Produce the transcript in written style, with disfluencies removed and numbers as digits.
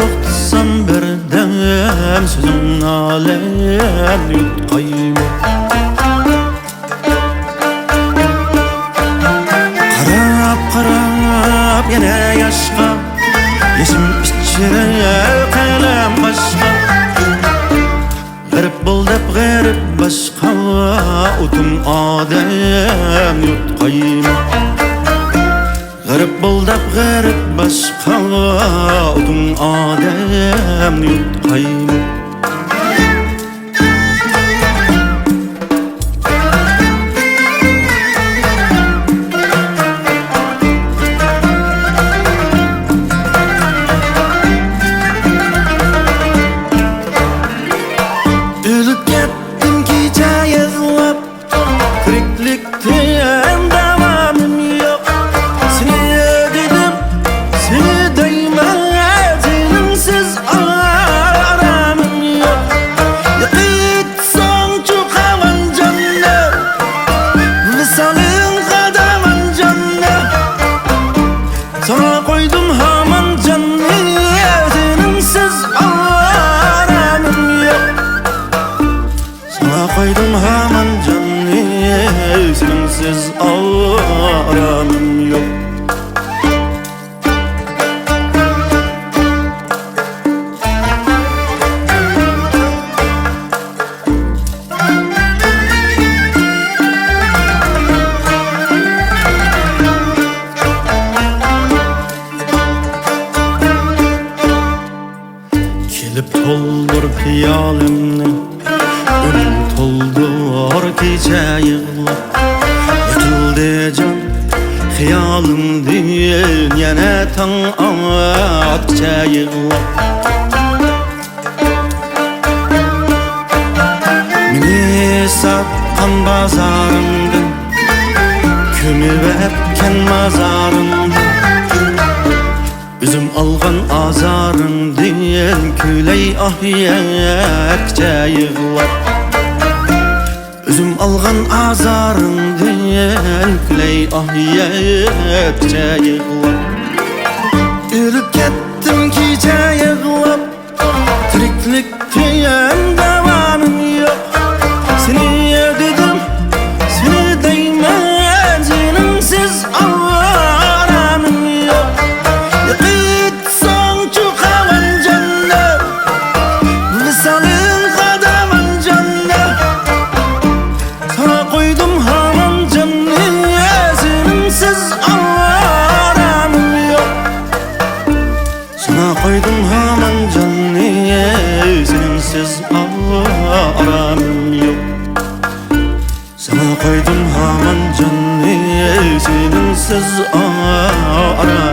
to'xtasam birdan so'zing alem yutqaymi qarab yana yoshqa yesim ichra qalam boshqa g'arib bo'ldib g'arib boshqa o'tim odam yutqaymi g'arib bo'ldib g'arib boshqa o'tim odam yutqaymi Sana koydum haman canını seninsiz aramım yok Sana koydum haman canını seninsiz aramım yok Kelip toldur piyalimni Önüm toldur kecha yig'lab Yutildi jon xayolimdin yana tong otcha yig'lab Meni satqan bozorimdan Ko'mib o'tgan mazorimdan Üzüm algan azarın değil Küley ahiyetçe yığlar Üzüm algan azarın değil Küley ahiyetçe yığlar Ürüp kettim kice yığlap Triklik diyen devamım yok Seni dedim, seni değmez Seninsiz aramım yok Sana koydum haman canını seninsiz aramım yok Sana koydum haman canını seninsiz aramım yok Sana koydum haman canını seninsiz aramım